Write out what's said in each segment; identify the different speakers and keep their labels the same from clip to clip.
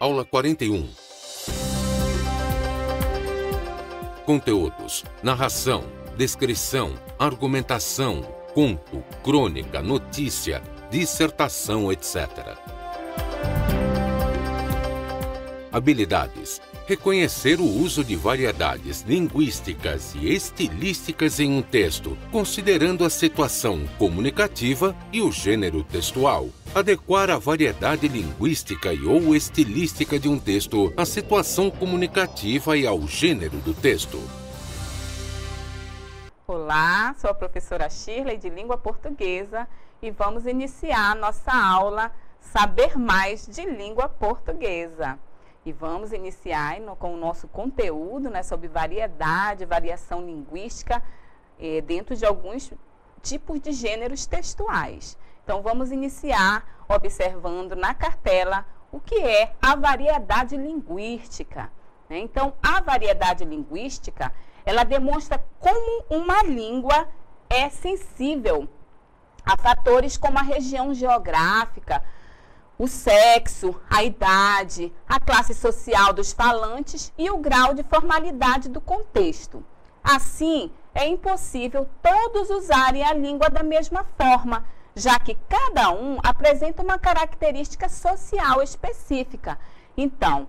Speaker 1: Aula 41. Conteúdos: narração, descrição, argumentação, conto, crônica, notícia, dissertação, etc. Habilidades: reconhecer o uso de variedades linguísticas e estilísticas em um texto, considerando a situação comunicativa e o gênero textual. Adequar a variedade linguística e ou estilística de um texto à situação comunicativa e ao gênero do texto.
Speaker 2: Olá, sou a professora Shirley de Língua Portuguesa e vamos iniciar nossa aula Saber Mais de Língua Portuguesa. E vamos iniciar com o nosso conteúdo, né, sobre variedade, variação linguística dentro de alguns tipos de gêneros textuais. Então, vamos iniciar observando na cartela o que é a variedade linguística, né? Então, a variedade linguística, ela demonstra como uma língua é sensível a fatores como a região geográfica, o sexo, a idade, a classe social dos falantes e o grau de formalidade do contexto. Assim, é impossível todos usarem a língua da mesma forma, já que cada um apresenta uma característica social específica. Então,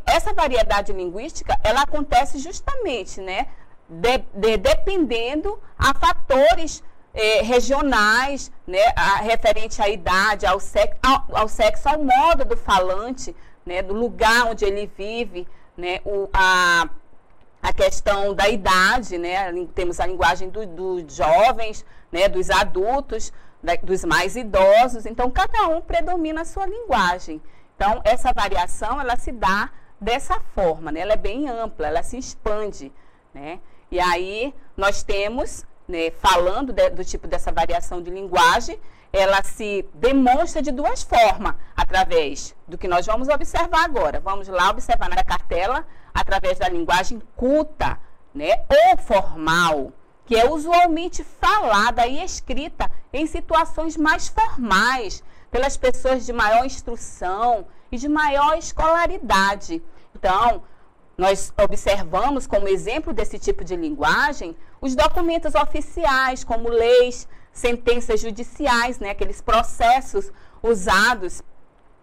Speaker 2: essa variedade linguística, ela acontece justamente, né, dependendo a fatores regionais, né, referente à idade, ao sexo, ao modo do falante, né, do lugar onde ele vive, né, a questão da idade, né, temos a linguagem dos jovens, né, dos adultos, dos mais idosos. Então, cada um predomina a sua linguagem. Então, essa variação, ela se dá dessa forma, né, ela é bem ampla, ela se expande, né, e aí nós temos, né, falando do tipo dessa variação de linguagem, ela se demonstra de duas formas, através do que nós vamos observar agora. Vamos lá observar na cartela, através da linguagem culta, né, ou formal, que é usualmente falada e escrita em situações mais formais, pelas pessoas de maior instrução e de maior escolaridade. Então, nós observamos como exemplo desse tipo de linguagem os documentos oficiais, como leis, sentenças judiciais, né, aqueles processos usados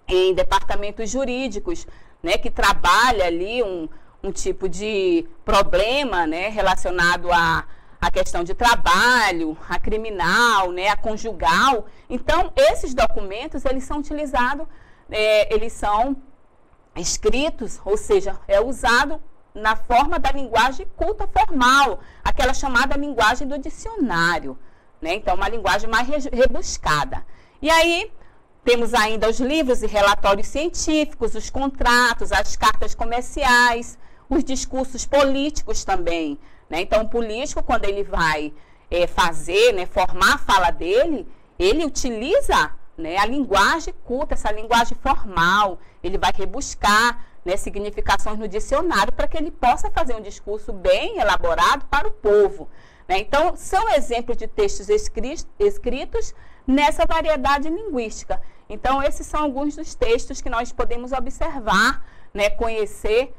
Speaker 2: em departamentos jurídicos, né, que trabalha ali um tipo de problema, né, relacionado à questão de trabalho, a criminal, né, a conjugal. Então, esses documentos, eles são utilizados, eles são escritos, ou seja, é usado na forma da linguagem culta formal, aquela chamada linguagem do dicionário, né? Então, uma linguagem mais rebuscada. E aí, temos ainda os livros e relatórios científicos, os contratos, as cartas comerciais, os discursos políticos também, né? Então, o político, quando ele vai fazer, né, formar a fala dele, ele utiliza, né, a linguagem culta, essa linguagem formal, ele vai rebuscar, né, significações no dicionário para que ele possa fazer um discurso bem elaborado para o povo, né? Então, são exemplos de textos escritos nessa variedade linguística. Então, esses são alguns dos textos que nós podemos observar, né, conhecer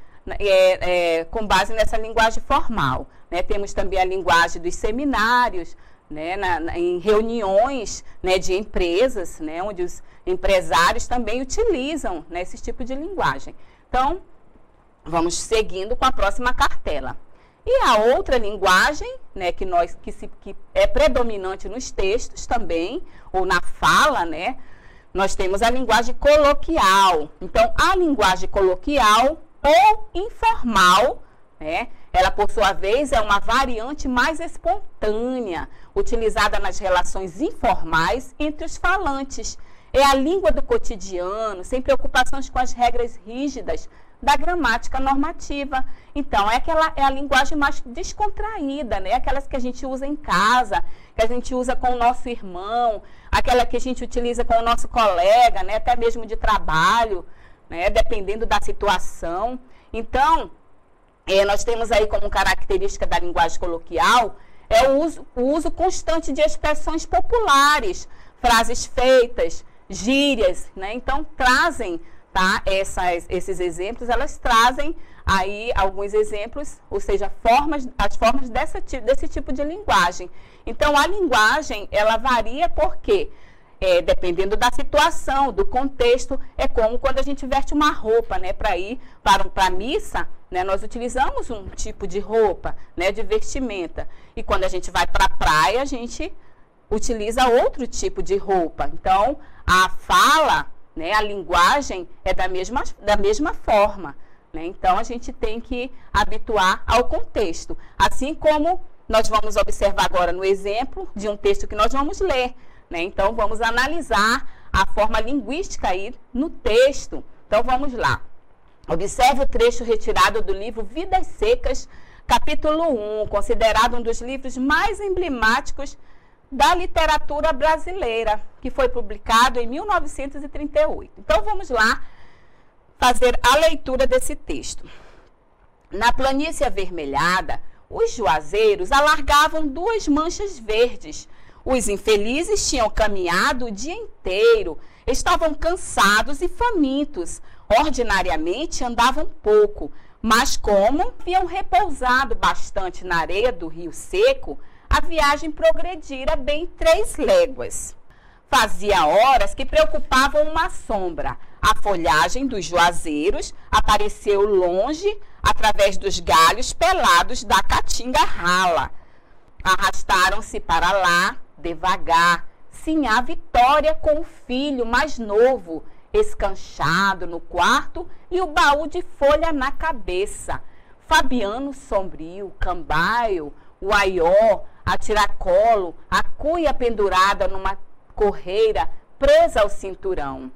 Speaker 2: com base nessa linguagem formal, né? Temos também a linguagem dos seminários, né, em reuniões, né, de empresas, né, onde os empresários também utilizam, né, esse tipo de linguagem. Então, vamos seguindo com a próxima cartela. E a outra linguagem, né, que é predominante nos textos também, ou na fala, né, nós temos a linguagem coloquial. Então, a linguagem coloquial ou informal, né, ela, por sua vez, é uma variante mais espontânea, utilizada nas relações informais entre os falantes. É a língua do cotidiano, sem preocupações com as regras rígidas da gramática normativa. Então, é a linguagem mais descontraída, né? Aquelas que a gente usa em casa, que a gente usa com o nosso irmão, aquela que a gente utiliza com o nosso colega, né? Até mesmo de trabalho, né? Dependendo da situação. Então, nós temos aí como característica da linguagem coloquial o uso constante de expressões populares, frases feitas, gírias, né? Então, trazem tá? Esses exemplos, elas trazem aí alguns exemplos, ou seja, as formas desse tipo de linguagem. Então, a linguagem, ela varia porque, dependendo da situação, do contexto, é como quando a gente veste uma roupa, né, para ir para a missa, né, nós utilizamos um tipo de roupa, né, de vestimenta. E quando a gente vai para a praia, a gente utiliza outro tipo de roupa. Então, a fala, né, a linguagem é da mesma forma. Né? Então, a gente tem que habituar ao contexto. Assim como nós vamos observar agora no exemplo de um texto que nós vamos ler. Né? Então, vamos analisar a forma linguística aí no texto. Então, vamos lá. Observe o trecho retirado do livro Vidas Secas, capítulo 1, considerado um dos livros mais emblemáticos da literatura brasileira, que foi publicado em 1938. Então, vamos lá fazer a leitura desse texto. Na planície avermelhada, os juazeiros alargavam 2 manchas verdes. Os infelizes tinham caminhado o dia inteiro, estavam cansados e famintos. Ordinariamente andavam pouco, mas como haviam repousado bastante na areia do rio seco, a viagem progredira bem 3 léguas. Fazia horas que preocupavam uma sombra. A folhagem dos juazeiros apareceu longe, através dos galhos pelados da caatinga rala. Arrastaram-se para lá, devagar, sinhá Vitória com o filho mais novo, escanchado no quarto e o baú de folha na cabeça. Fabiano sombrio, Cambaio, o aió, a tiracolo, a cuia pendurada numa correia presa ao cinturão.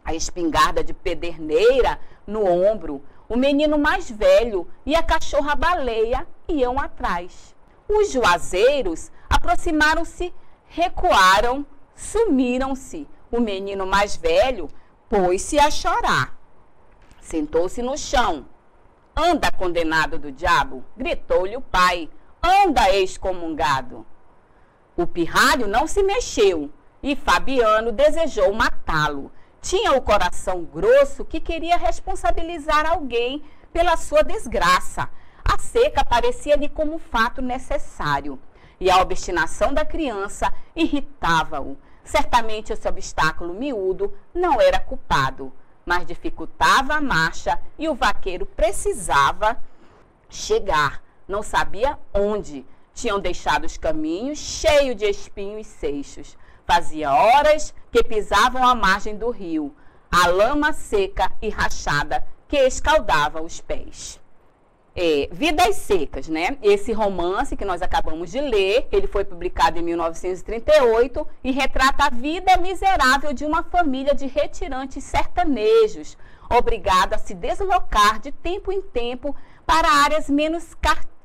Speaker 2: A espingarda de pederneira no ombro, o menino mais velho e a cachorra-baleia iam atrás. Os juazeiros aproximaram-se, recuaram, sumiram-se. O menino mais velho pôs-se a chorar. Sentou-se no chão. Anda, condenado do diabo, gritou-lhe o pai. Anda, excomungado. O pirralho não se mexeu e Fabiano desejou matá-lo. Tinha o coração grosso que queria responsabilizar alguém pela sua desgraça. A seca parecia-lhe como um fato necessário e a obstinação da criança irritava-o. Certamente esse obstáculo miúdo não era culpado, mas dificultava a marcha e o vaqueiro precisava chegar. Não sabia onde. Tinham deixado os caminhos cheios de espinhos e seixos. Fazia horas que pisavam à margem do rio, a lama seca e rachada que escaldava os pés. Vidas Secas, né? Esse romance que nós acabamos de ler, ele foi publicado em 1938 e retrata a vida miserável de uma família de retirantes sertanejos, obrigada a se deslocar de tempo em tempo para áreas menos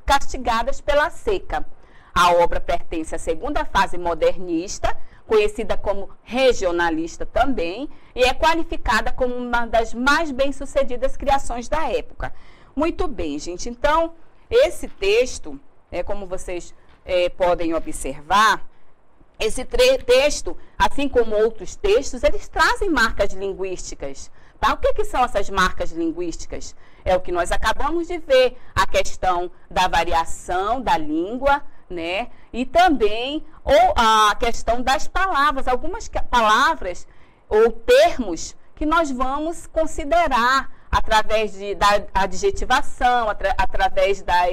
Speaker 2: castigadas pela seca. A obra pertence à segunda fase modernista, conhecida como regionalista também, e é qualificada como uma das mais bem-sucedidas criações da época. Muito bem, gente. Então, esse texto, como vocês podem observar, esse texto, assim como outros textos, eles trazem marcas linguísticas. Tá? O que são essas marcas linguísticas? É o que nós acabamos de ver, a questão da variação da língua, né? E também a questão das palavras, algumas palavras ou termos que nós vamos considerar através da adjetivação, através da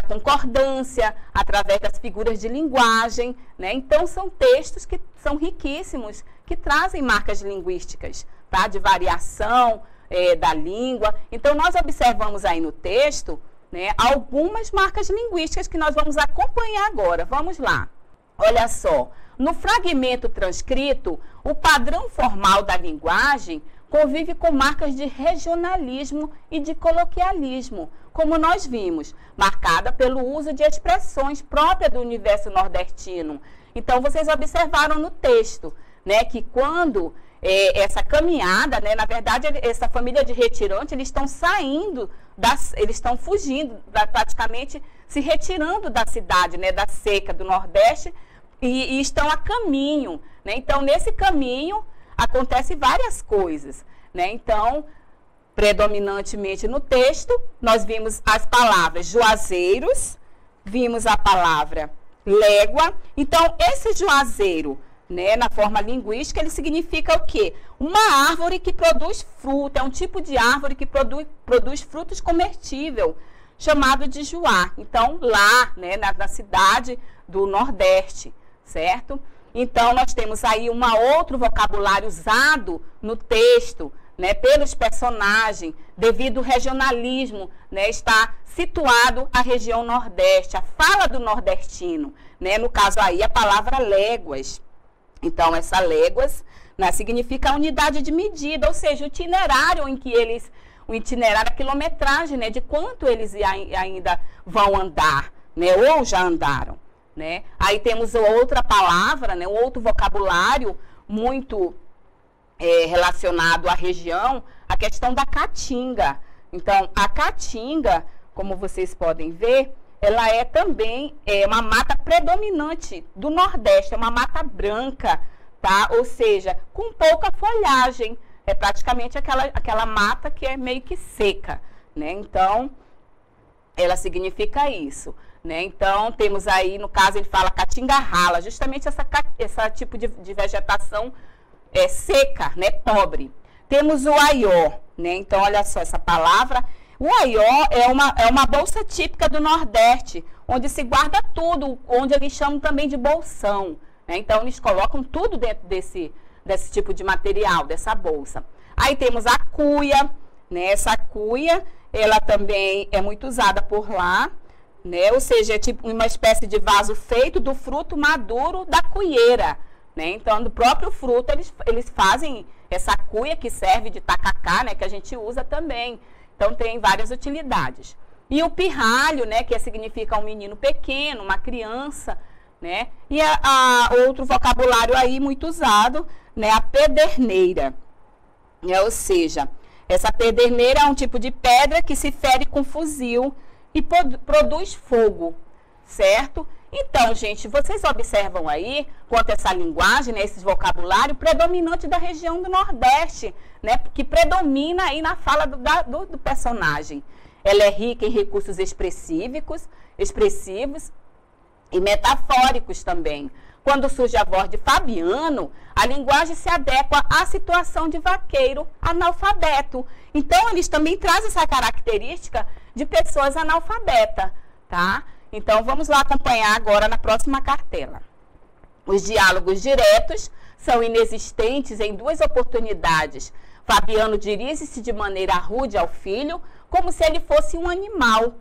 Speaker 2: concordância, através das figuras de linguagem, né? Então, são textos que são riquíssimos, que trazem marcas linguísticas, tá? De variação da língua. Então, nós observamos aí no texto, né, algumas marcas linguísticas que nós vamos acompanhar agora. Vamos lá. Olha só, no fragmento transcrito, o padrão formal da linguagem convive com marcas de regionalismo e de coloquialismo, como nós vimos, marcada pelo uso de expressões próprias do universo nordestino. Então, vocês observaram no texto, né, que quando essa caminhada, né, na verdade, essa família de retirantes, eles estão saindo, eles estão fugindo, praticamente se retirando da cidade, né, da seca do Nordeste, e estão a caminho. Né? Então, nesse caminho, acontece várias coisas, né? Então, predominantemente no texto, nós vimos as palavras juazeiros, vimos a palavra légua. Então, esse juazeiro, né, na forma linguística, ele significa o quê? Uma árvore que produz fruta, é um tipo de árvore que produz frutos comestíveis, chamado de juá. Então, lá, né, na cidade do Nordeste, certo? Então, nós temos aí um outro vocabulário usado no texto, né, pelos personagens, devido ao regionalismo, né, está situado a região Nordeste, a fala do nordestino, né, no caso aí a palavra léguas. Então, essa léguas, né, significa a unidade de medida, ou seja, o itinerário em que eles, o itinerário, a quilometragem, né, de quanto eles ainda vão andar, né, ou já andaram, né. Aí temos outra palavra, né, um outro vocabulário muito relacionado à região, a questão da caatinga. Então, a caatinga, como vocês podem ver, ela é também uma mata predominante do Nordeste, é uma mata branca, tá? Ou seja, com pouca folhagem, é praticamente aquela mata que é meio que seca, né? Então, ela significa isso, né? Então, temos aí, no caso, ele fala caatinga rala, justamente essa tipo de vegetação seca, né, pobre. Temos o aió, né? Então, olha só essa palavra. O aió é uma bolsa típica do Nordeste, onde se guarda tudo, onde eles chamam também de bolsão, né? Então, eles colocam tudo dentro desse tipo de material, dessa bolsa. Aí temos a cuia, né? Essa cuia, ela também é muito usada por lá, né? Ou seja, é tipo uma espécie de vaso feito do fruto maduro da cuieira, né? Então, do próprio fruto, eles fazem essa cuia que serve de tacacá, né? Que a gente usa também. Então, tem várias utilidades. E o pirralho, né? Que significa um menino pequeno, uma criança, né? E outro vocabulário aí muito usado, né? A pederneira. Ou seja, essa pederneira é um tipo de pedra que se fere com fuzil e produz fogo, certo? Então, gente, vocês observam aí, quanto a essa linguagem, né, esse vocabulário predominante da região do Nordeste, né, que predomina aí na fala do personagem. Ela é rica em recursos expressivos e metafóricos também. Quando surge a voz de Fabiano, a linguagem se adequa à situação de vaqueiro analfabeto. Então, eles também trazem essa característica de pessoas analfabetas, tá? Então, vamos lá acompanhar agora na próxima cartela. Os diálogos diretos são inexistentes em duas oportunidades. Fabiano dirige-se de maneira rude ao filho, como se ele fosse um animal.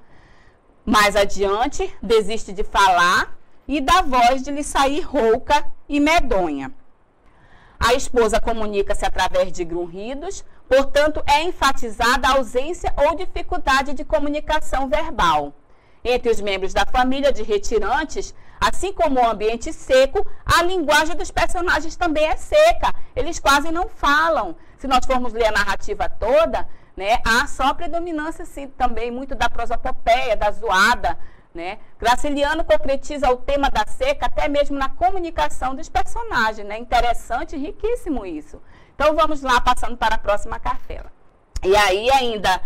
Speaker 2: Mais adiante, desiste de falar e dá voz de lhe sair rouca e medonha. A esposa comunica-se através de grunhidos, portanto, é enfatizada a ausência ou dificuldade de comunicação verbal. Entre os membros da família de retirantes, assim como o ambiente seco, a linguagem dos personagens também é seca. Eles quase não falam. Se nós formos ler a narrativa toda, né, há só predominância assim, também muito da prosopopeia, da zoada, né? Graciliano concretiza o tema da seca até mesmo na comunicação dos personagens, né? Interessante e riquíssimo isso. Então, vamos lá, passando para a próxima cartela. E aí, ainda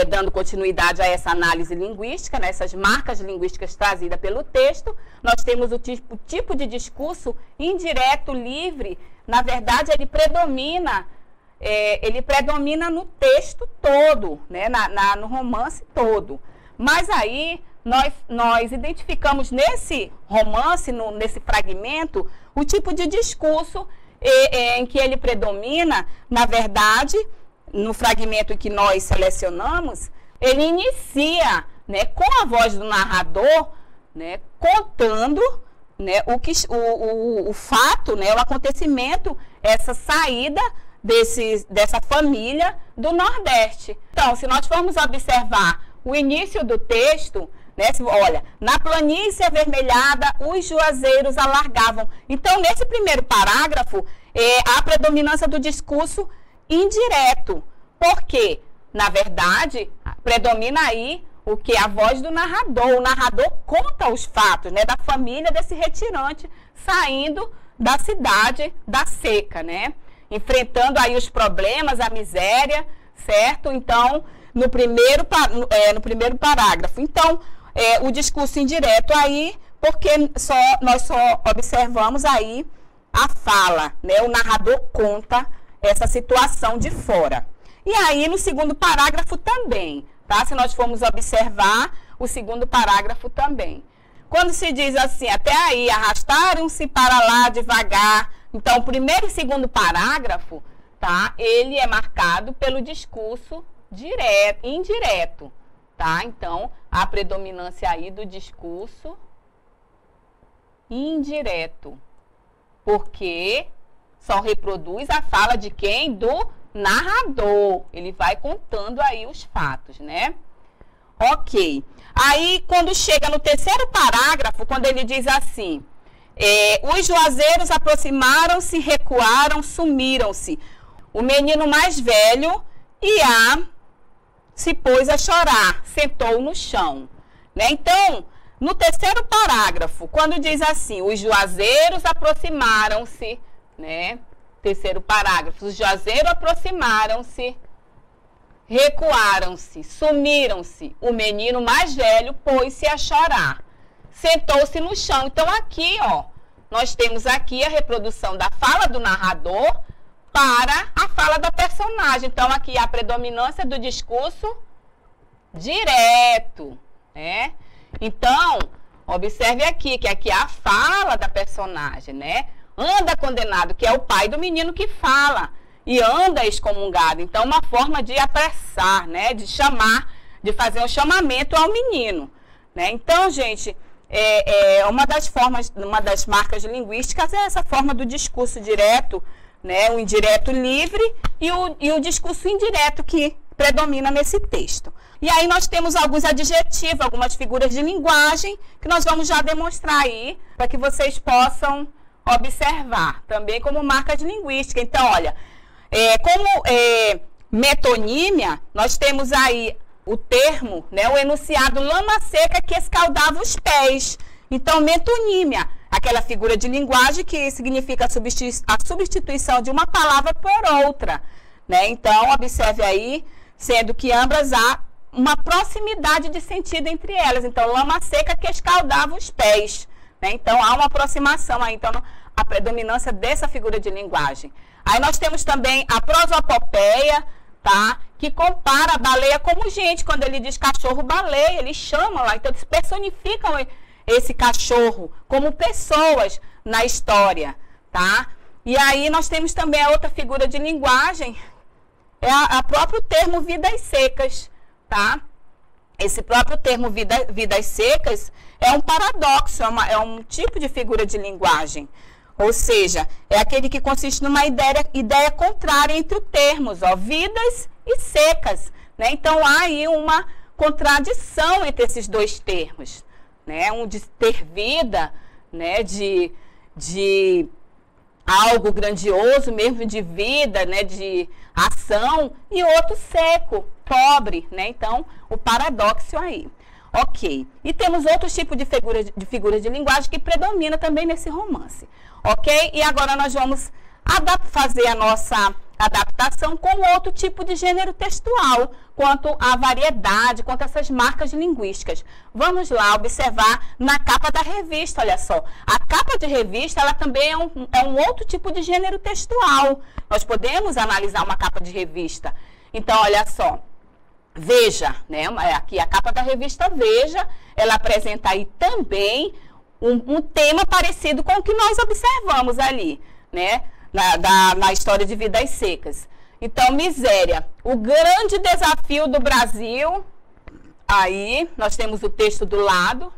Speaker 2: dando continuidade a essa análise linguística, né, essas marcas linguísticas trazidas pelo texto, nós temos o tipo de discurso indireto, livre. Na verdade, ele predomina no texto todo, né, no romance todo. Mas aí, nós identificamos nesse romance, nesse fragmento, o tipo de discurso em que ele predomina. Na verdade, no fragmento que nós selecionamos, ele inicia, né, com a voz do narrador, né, contando, né, o fato, né, o acontecimento, essa saída dessa família do Nordeste. Então, se nós formos observar o início do texto, né, olha, na planície avermelhada os juazeiros alargavam. Então, nesse primeiro parágrafo, há a predominância do discurso indireto, porque, na verdade, predomina aí o que? A voz do narrador. O narrador conta os fatos, né, da família desse retirante saindo da cidade da seca, né? enfrentando aí os problemas, a miséria, certo? Então, no primeiro parágrafo. Então, o discurso indireto aí, porque nós só observamos aí a fala, né? O narrador conta essa situação de fora. E aí, no segundo parágrafo também, tá? Se nós formos observar o segundo parágrafo também. Quando se diz assim, até aí, arrastaram-se para lá devagar. Então, o primeiro e segundo parágrafo, tá? Ele é marcado pelo discurso indireto, tá? Então, a predominância aí do discurso indireto. Porque só reproduz a fala de quem? Do narrador. Ele vai contando aí os fatos, né? Ok. Aí, quando chega no terceiro parágrafo, quando ele diz assim, os juazeiros aproximaram-se, recuaram, sumiram-se. O menino mais velho se pôs a chorar, sentou no chão. Né? Então, no terceiro parágrafo, quando diz assim, os juazeiros aproximaram-se, né? Terceiro parágrafo, os juazeiros aproximaram-se, recuaram-se, sumiram-se. O menino mais velho pôs-se a chorar, sentou-se no chão. Então, aqui, ó, nós temos aqui a reprodução da fala do narrador para a fala da personagem. Então, aqui a predominância do discurso direto, né? Então, observe aqui, que aqui é a fala da personagem, né? Anda condenado, que é o pai do menino que fala, e anda excomungado. Então, uma forma de apressar, né? De chamar, de fazer um chamamento ao menino, né? Então, gente, uma das formas, uma das marcas linguísticas é essa forma do discurso direto, né? O indireto livre e o discurso indireto que predomina nesse texto. E aí nós temos alguns adjetivos, algumas figuras de linguagem que nós vamos já demonstrar aí, para que vocês possam observar, também como marca de linguística. Então, olha, como metonímia, nós temos aí o termo, né, o enunciado lama seca que escaldava os pés. Então, metonímia, aquela figura de linguagem que significa a substituição de uma palavra por outra, né? Então, observe aí, sendo que ambas há uma proximidade de sentido entre elas. Então, lama seca que escaldava os pés, né? Então, há uma aproximação aí, então, a predominância dessa figura de linguagem. Aí nós temos também a prosopopeia, tá? Que compara a baleia como gente. Quando ele diz cachorro-baleia, eles chamam lá, então eles personificam esse cachorro como pessoas na história, tá? E aí nós temos também a outra figura de linguagem, a próprio termo vidas secas, tá? Esse próprio termo vidas secas é um paradoxo, é um tipo de figura de linguagem. Ou seja, é aquele que consiste numa ideia contrária entre os termos, ó, vidas e secas, né? Então, há aí uma contradição entre esses dois termos, né? Um de ter vida, né? De algo grandioso mesmo, de vida, né? De ação, e outro seco, pobre, né? Então, o paradoxo aí. Ok. E temos outros tipos de figuras de linguagem que predomina também nesse romance. Ok? E agora nós vamos fazer a nossa adaptação com outro tipo de gênero textual, quanto à variedade, quanto a essas marcas linguísticas. Vamos lá observar na capa da revista, olha só. A capa de revista, ela também é um outro tipo de gênero textual. Nós podemos analisar uma capa de revista. Então, olha só. Veja, né? Aqui a capa da revista Veja, ela apresenta aí também um tema parecido com o que nós observamos ali, né? Na história de Vidas Secas. Então, miséria. O grande desafio do Brasil, aí nós temos o texto do lado,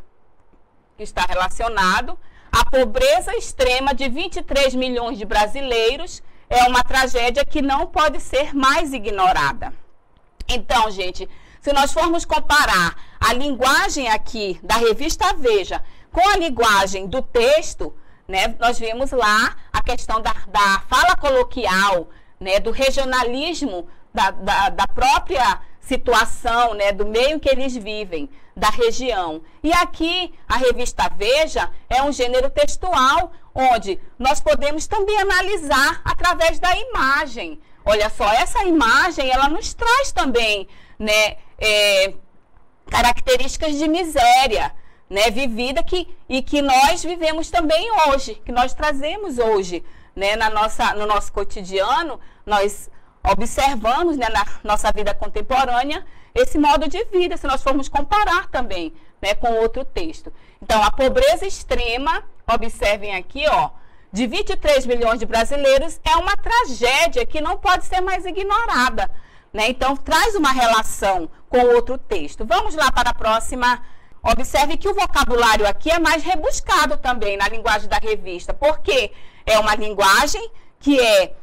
Speaker 2: que está relacionado. A pobreza extrema de 23 milhões de brasileiros é uma tragédia que não pode ser mais ignorada. Então, gente, se nós formos comparar a linguagem aqui da revista Veja com a linguagem do texto, né, nós vimos lá a questão da fala coloquial, né, do regionalismo da própria situação, né, do meio em que eles vivem, da região. E aqui, a revista Veja é um gênero textual onde nós podemos também analisar através da imagem. Olha só, essa imagem, ela nos traz também, né, características de miséria, né, vivida e que nós vivemos também hoje, que nós trazemos hoje, né, no nosso cotidiano, nós observamos, né, na nossa vida contemporânea esse modo de vida, se nós formos comparar também, né, com outro texto. Então, a pobreza extrema, observem aqui, ó, de 23 milhões de brasileiros é uma tragédia que não pode ser mais ignorada, né? Então, traz uma relação com outro texto. Vamos lá para a próxima. Observe que o vocabulário aqui é mais rebuscado também na linguagem da revista, porque é uma linguagem que é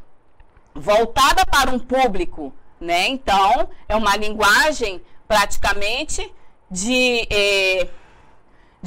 Speaker 2: voltada para um público, né? Então, é uma linguagem praticamente de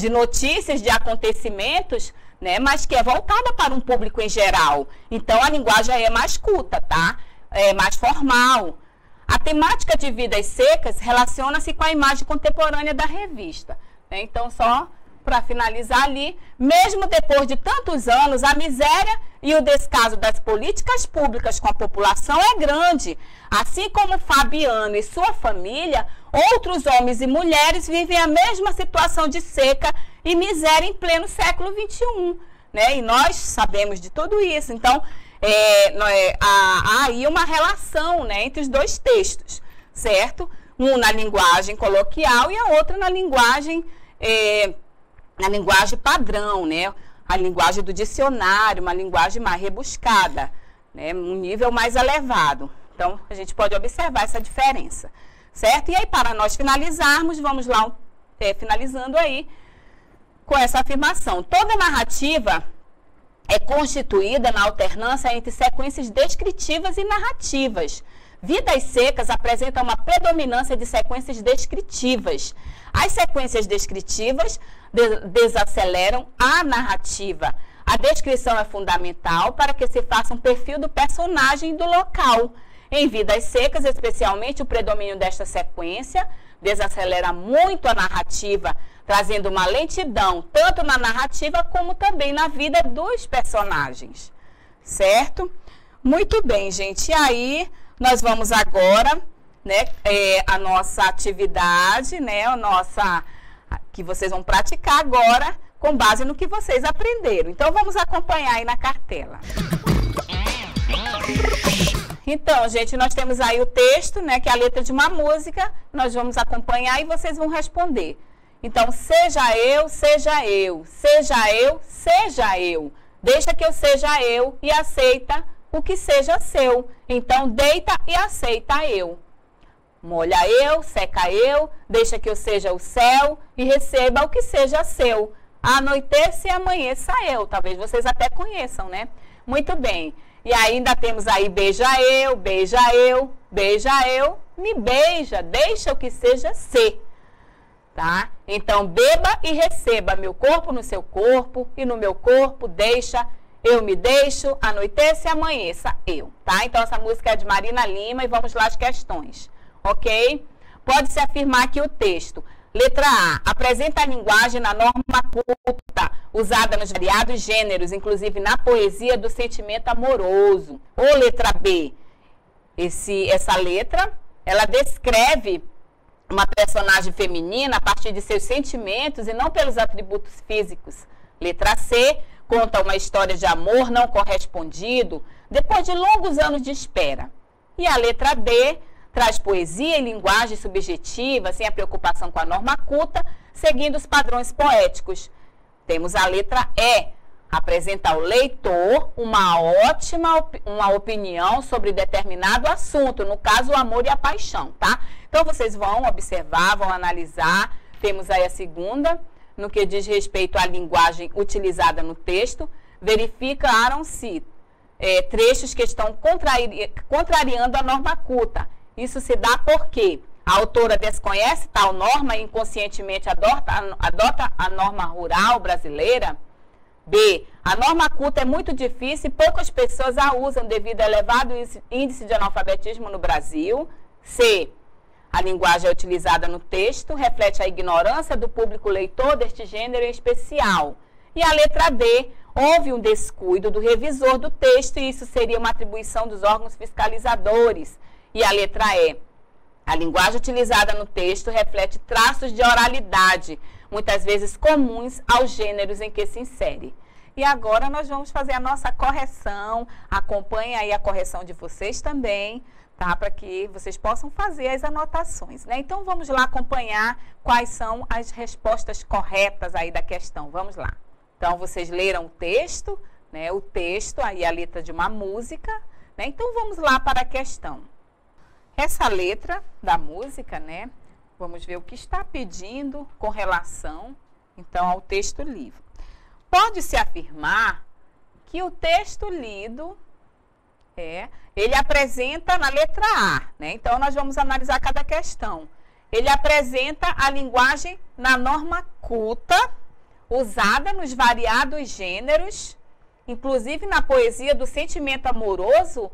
Speaker 2: notícias, de acontecimentos, né? Mas que é voltada para um público em geral. Então, a linguagem aí é mais culta, tá? É mais formal. A temática de vidas secas relaciona-se com a imagem contemporânea da revista, né? Então, só para finalizar ali, mesmo depois de tantos anos, a miséria e o descaso das políticas públicas com a população é grande. Assim como Fabiano e sua família, outros homens e mulheres vivem a mesma situação de seca e miséria em pleno século XXI, né? E nós sabemos de tudo isso. Então, há aí uma relação, né, entre os dois textos, certo? Um na linguagem coloquial e a outra na linguagem padrão, né? A linguagem do dicionário, uma linguagem mais rebuscada, né? Um nível mais elevado. Então, a gente pode observar essa diferença, certo? E aí, para nós finalizarmos, vamos lá, finalizando aí com essa afirmação. Toda narrativa é constituída na alternância entre sequências descritivas e narrativas. Vidas secas apresentam uma predominância de sequências descritivas. As sequências descritivas desaceleram a narrativa. A descrição é fundamental para que se faça um perfil do personagem e do local. Em Vidas Secas, especialmente, o predomínio desta sequência desacelera muito a narrativa, trazendo uma lentidão, tanto na narrativa como também na vida dos personagens. Certo? Muito bem, gente. E aí, nós vamos agora, né, a nossa atividade, né, que vocês vão praticar agora, com base no que vocês aprenderam. Então, vamos acompanhar aí na cartela. Então, gente, nós temos aí o texto, né, que é a letra de uma música, nós vamos acompanhar e vocês vão responder. Então, seja eu, seja eu, seja eu, seja eu. Deixa que eu seja eu e aceita o que seja seu. Então, deita e aceita eu. Molha eu, seca eu, deixa que eu seja o céu e receba o que seja seu. Anoiteça e amanheça eu. Talvez vocês até conheçam, né? Muito bem. E ainda temos aí beija eu, beija eu, beija eu, me beija, deixa o que seja ser. Tá? Então, beba e receba meu corpo no seu corpo e no meu corpo deixa, eu me deixo, anoiteça e amanheça eu. Tá? Então, essa música é de Marina Lima e vamos lá as questões. Ok? Pode-se afirmar aqui o texto. Letra A. Apresenta a linguagem na norma culta, usada nos variados gêneros, inclusive na poesia do sentimento amoroso. Ou letra B. Essa letra, ela descreve uma personagem feminina a partir de seus sentimentos e não pelos atributos físicos. Letra C. Conta uma história de amor não correspondido depois de longos anos de espera. E a letra D. Traz poesia e linguagem subjetiva, sem a preocupação com a norma culta, seguindo os padrões poéticos. Temos a letra E. Apresenta ao leitor uma opinião sobre determinado assunto, no caso, o amor e a paixão, tá? Então, vocês vão observar, vão analisar. Temos aí a segunda, no que diz respeito à linguagem utilizada no texto. Verificaram-se trechos que estão contrariando a norma culta. Isso se dá porque a autora desconhece tal norma e inconscientemente adota a norma rural brasileira. B. A norma culta é muito difícil e poucas pessoas a usam devido ao elevado índice de analfabetismo no Brasil. C. A linguagem utilizada no texto reflete a ignorância do público leitor deste gênero em especial. E a letra D. houve um descuido do revisor do texto e isso seria uma atribuição dos órgãos fiscalizadores. E a letra E. A linguagem utilizada no texto reflete traços de oralidade, muitas vezes comuns aos gêneros em que se insere. E agora nós vamos fazer a nossa correção. Acompanhem aí a correção de vocês também, tá? Para que vocês possam fazer as anotações, né? Então vamos lá acompanhar quais são as respostas corretas aí da questão. Vamos lá. Então vocês leram o texto, né? O texto, aí a letra de uma música, né? Então vamos lá para a questão. Essa letra da música, né? Vamos ver o que está pedindo com relação, então, ao texto lido. Pode-se afirmar que o texto lido, ele apresenta na letra A, né? Então, nós vamos analisar cada questão. Ele apresenta a linguagem na norma culta, usada nos variados gêneros, inclusive na poesia do sentimento amoroso.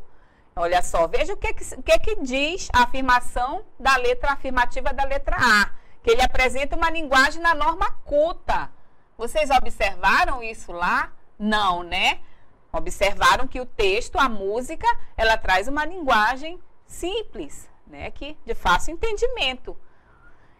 Speaker 2: Olha só, veja o que diz a afirmação da letra afirmativa da letra A, que ele apresenta uma linguagem na norma culta. Vocês observaram isso lá? Não, né? Observaram que o texto, a música, ela traz uma linguagem simples, né? De fácil entendimento.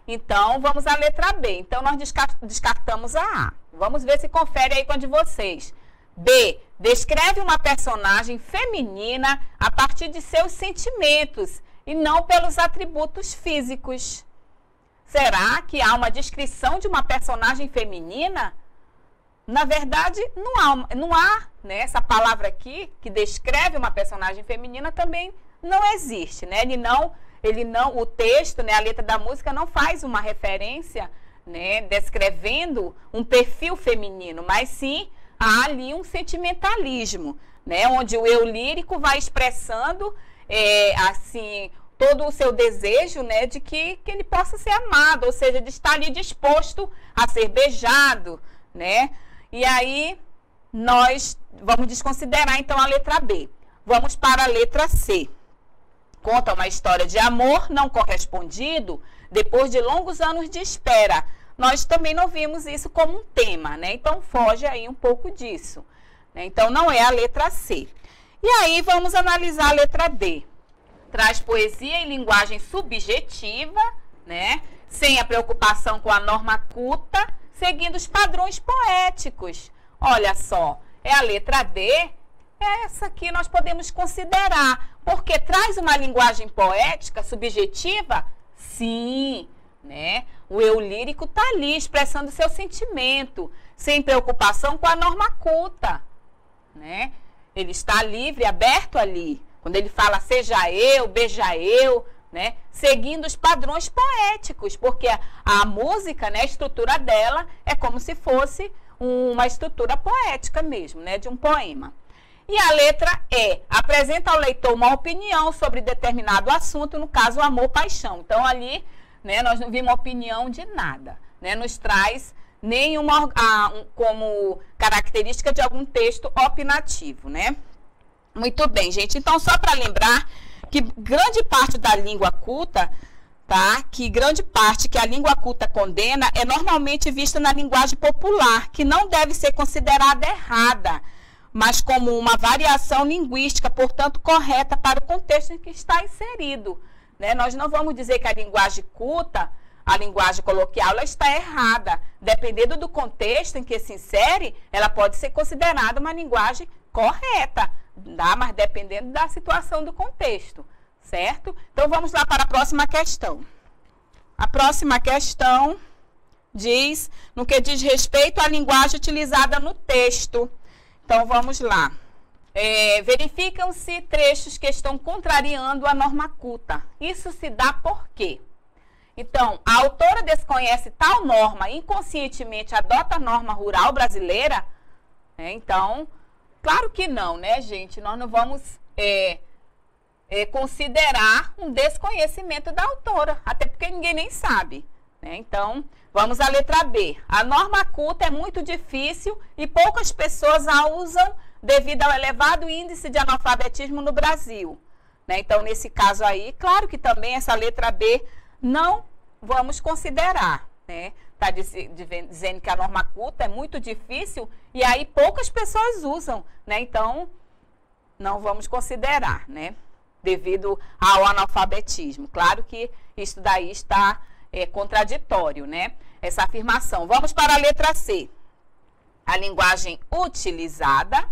Speaker 2: Então, vamos à letra B. Então, nós descartamos a A. Vamos ver se confere aí com a de vocês. B. Descreve uma personagem feminina a partir de seus sentimentos e não pelos atributos físicos. Será que há uma descrição de uma personagem feminina? Na verdade, não há, né? Essa palavra aqui, que descreve uma personagem feminina, também não existe, né? O texto, né, a letra da música não faz uma referência, né, descrevendo um perfil feminino, mas sim há ali um sentimentalismo, né, onde o eu lírico vai expressando, assim, todo o seu desejo, né, de que ele possa ser amado, ou seja, de estar ali disposto a ser beijado, né? E aí, nós vamos desconsiderar, então, a letra B. Vamos para a letra C. Conta uma história de amor não correspondido depois de longos anos de espera. Nós também não vimos isso como um tema, né? Então, foge aí um pouco disso, né? Então, não é a letra C. E aí, vamos analisar a letra D. Traz poesia em linguagem subjetiva, né? Sem a preocupação com a norma culta, seguindo os padrões poéticos. Olha só, é a letra D, essa aqui nós podemos considerar, porque traz uma linguagem poética, subjetiva? Sim, né? O eu lírico está ali expressando seu sentimento, sem preocupação com a norma culta, né? Ele está livre, aberto ali. Quando ele fala seja eu, beija eu, né? Seguindo os padrões poéticos, porque a música, né, a estrutura dela é como se fosse uma estrutura poética mesmo, né, de um poema. E a letra E, apresenta ao leitor uma opinião sobre determinado assunto, no caso, amor, paixão. Então, ali, né, nós não vimos opinião de nada, né, nos traz nenhuma como característica de algum texto opinativo, né? Muito bem, gente. Então, só para lembrar que grande parte da língua culta, tá? Que grande parte que a língua culta condena é normalmente vista na linguagem popular, que não deve ser considerada errada, mas como uma variação linguística, portanto, correta para o contexto em que está inserido, né? Nós não vamos dizer que a linguagem culta, a linguagem coloquial, ela está errada. Dependendo do contexto em que se insere, ela pode ser considerada uma linguagem correta, tá? Mas dependendo da situação do contexto, certo? Então, vamos lá para a próxima questão. A próxima questão diz, no que diz respeito à linguagem utilizada no texto. Então, vamos lá. Verificam-se trechos que estão contrariando a norma culta. Isso se dá por quê? Então, a autora desconhece tal norma e inconscientemente adota a norma rural brasileira? Então, claro que não, né, gente? Nós não vamos considerar um desconhecimento da autora, até porque ninguém nem sabe, né? Então, vamos à letra B. A norma culta é muito difícil e poucas pessoas a usam devido ao elevado índice de analfabetismo no Brasil, né? Então, nesse caso aí, claro que também essa letra B não vamos considerar, né? está dizendo que a norma culta é muito difícil e aí poucas pessoas usam, né? Então, não vamos considerar, né? Devido ao analfabetismo. Claro que isso daí está contraditório, né? Essa afirmação. Vamos para a letra C. A linguagem utilizada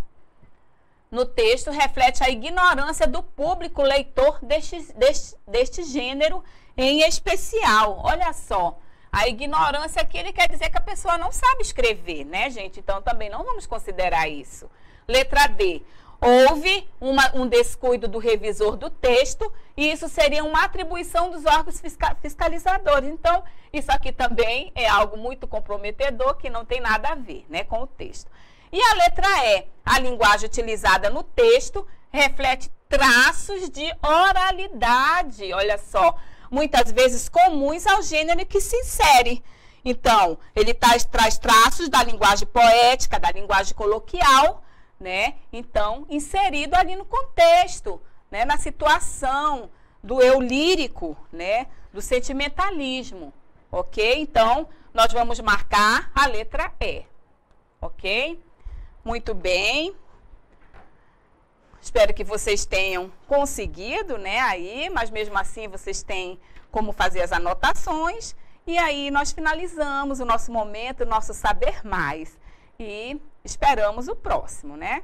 Speaker 2: no texto reflete a ignorância do público leitor deste gênero em especial. Olha só, a ignorância aqui ele quer dizer que a pessoa não sabe escrever, né, gente? Então, também não vamos considerar isso. Letra D. Houve um descuido do revisor do texto e isso seria uma atribuição dos órgãos fiscalizadores. Então, isso aqui também é algo muito comprometedor que não tem nada a ver, né, com o texto. E a letra E, a linguagem utilizada no texto reflete traços de oralidade, olha só, muitas vezes comuns ao gênero que se insere. Então, ele traz traços da linguagem poética, da linguagem coloquial, né? Então, inserido ali no contexto, né? Na situação do eu lírico, né? Do sentimentalismo, ok? Então, nós vamos marcar a letra E, ok? Muito bem. Espero que vocês tenham conseguido, né, aí, mas mesmo assim vocês têm como fazer as anotações. E aí nós finalizamos o nosso momento, o nosso Saber Mais. E esperamos o próximo, né?